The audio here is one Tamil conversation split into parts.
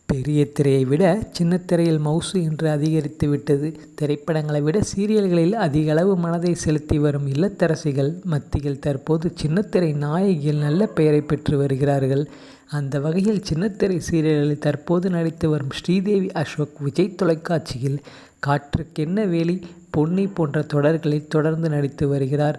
பெரிய திரையை விட சின்ன திரையில் மவுசு என்று அதிகரித்து விட்டது. திரைப்படங்களை விட சீரியல்களில் அதிக அளவு மனதை செலுத்தி வரும் இல்லத்தரசிகள் மத்தியில் தற்போது சின்னத்திரை நாயகிகள் நல்ல பெயரை பெற்று வருகிறார்கள். அந்த வகையில் சின்னத்திரை சீரியல்களில் தற்போது நடித்து வரும் ஸ்ரீதேவி அசோக் விஜய் தொலைக்காட்சியில் காற்றுக்கென்ன வேலி, பொன்னி போன்ற தொடர்களில் தொடர்ந்து நடித்து வருகிறார்.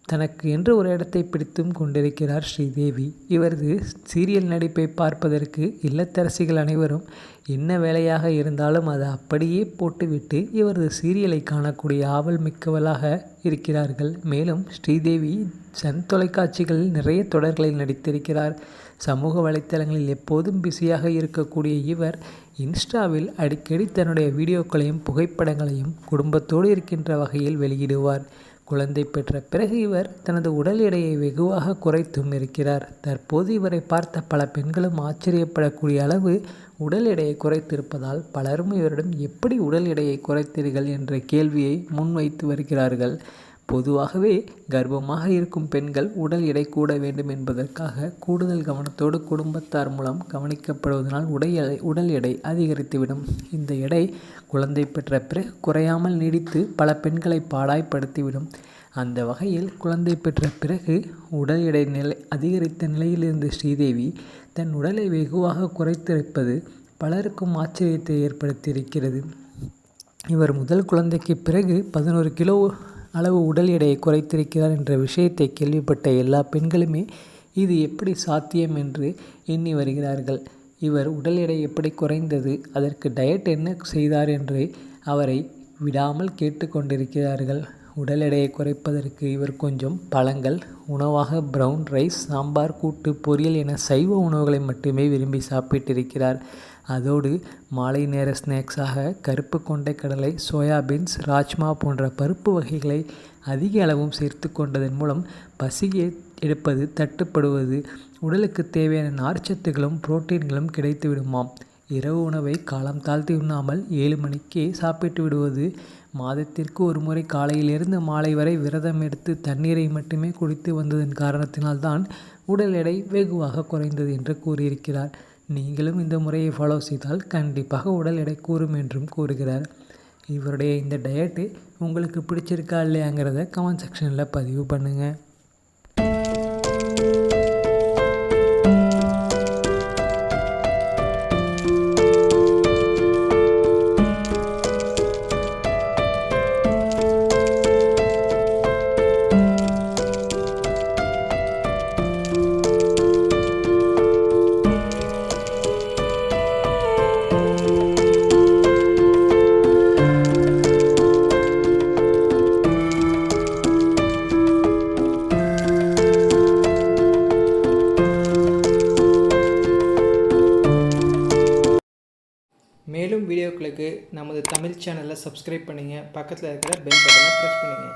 தனக்கு என்று ஒரு இடத்தை பிடித்தும் கொண்டிருக்கிறார் ஸ்ரீதேவி. இவரது சீரியல் நடிப்பை பார்ப்பதற்கு இல்லத்தரசிகள் அனைவரும் என்ன வேலையாக இருந்தாலும் அதை அப்படியே போட்டுவிட்டு இவரது சீரியலை காணக்கூடிய ஆவல் மிக்கவளாக இருக்கிறார்கள். மேலும் ஸ்ரீதேவி சன் தொலைக்காட்சிகளில் நிறைய தொடர்களில் நடித்திருக்கிறார். சமூக வலைத்தளங்களில் எப்போதும் பிஸியாக இருக்கக்கூடிய இவர் இன்ஸ்டாவில் அடிக்கடி தன்னுடைய வீடியோக்களையும் புகைப்படங்களையும் குடும்பத்தோடு இருக்கின்ற வகையில் வெளியிடுவார். குழந்தை பெற்ற பிறகு இவர் தனது உடல் எடையை வெகுவாக குறைத்தும் இருக்கிறார். தற்போது இவரை பார்த்த பல பெண்களும் ஆச்சரியப்படக்கூடிய அளவு உடல் எடையை குறைத்திருப்பதால் பலரும் இவரிடம் எப்படி உடல் எடையை குறைத்தீர்கள் என்ற கேள்வியை முன்வைத்து வருகிறார்கள். பொதுவாகவே கர்ப்பமாக இருக்கும் பெண்கள் உடல் எடை கூட வேண்டும் என்பதற்காக கூடுதல் கவனத்தோடு குடும்பத்தார் மூலம் கவனிக்கப்படுவதனால் உடல் எடை அதிகரித்துவிடும். இந்த எடை குழந்தை பெற்ற பிறகு குறையாமல் நீடித்து பல பெண்களை பாடாய்ப்படுத்திவிடும். அந்த வகையில் குழந்தை பெற்ற பிறகு உடல் எடை அதிகரித்த நிலையிலிருந்து ஸ்ரீதேவி தன் உடலை வெகுவாக குறைத்திருப்பது பலருக்கும் ஆச்சரியத்தை ஏற்படுத்தியிருக்கிறது. இவர் முதல் குழந்தைக்கு பிறகு 11 கிலோ அளவு உடல் எடையை குறைத்திருக்கிறார் என்ற விஷயத்தை கேள்விப்பட்ட எல்லா பெண்களுமே இது எப்படி சாத்தியம் என்று எண்ணி வருகிறார்கள். இவர் உடல் எடை எப்படி குறைந்தது, அதற்கு டயட் என்ன செய்தார் என்று அவரை விடாமல் கேட்டு கொண்டிருக்கிறார்கள். உடல் எடையை குறைப்பதற்கு இவர் கொஞ்சம் பழங்கள், உணவாக பிரவுன் ரைஸ், சாம்பார், கூட்டு, பொரியல் என சைவ உணவுகளை மட்டுமே விரும்பி சாப்பிட்டிருக்கிறார். அதோடு மாலை நேர ஸ்நாக்ஸாக கருப்பு கொண்டைக்கடலை, சோயாபீன்ஸ், ராஜ்மா போன்ற பருப்பு வகைகளை அதிக அளவும் சேர்த்து கொண்டதன் மூலம் பசியை எடுப்பது தட்டுப்படுவது, உடலுக்கு தேவையான நார்ச்சத்துகளும் புரோட்டீன்களும் கிடைத்து விடுமாம். இரவு உணவை காலம் தாழ்த்தி உண்ணாமல் 7 மணிக்கே சாப்பிட்டு விடுவது, மாதத்திற்கு ஒரு முறை காலையிலிருந்து மாலை வரை விரதம் எடுத்து தண்ணீரை மட்டுமே குடித்து வந்ததன் காரணத்தினால்தான் உடல் எடை வெகுவாக குறைந்தது என்று கூறியிருக்கிறார். நீங்களும் இந்த முறையை ஃபாலோ செய்தால் கண்டிப்பாக உடல் எடை கூறும் என்றும் கூறுகிறார். இவருடைய இந்த டயட்டு உங்களுக்கு பிடிச்சிருக்கா இல்லையாங்கிறத கமெண்ட் செக்ஷனில் பதிவு பண்ணுங்கள். மேலும் வீடியோக்களுக்கு நமது தமிழ் சேனலை சப்ஸ்கிரைப் பண்ணுங்கள். பக்கத்தில் இருக்கிற பெல் பட்டனை ப்ரெஸ் பண்ணுங்கள்.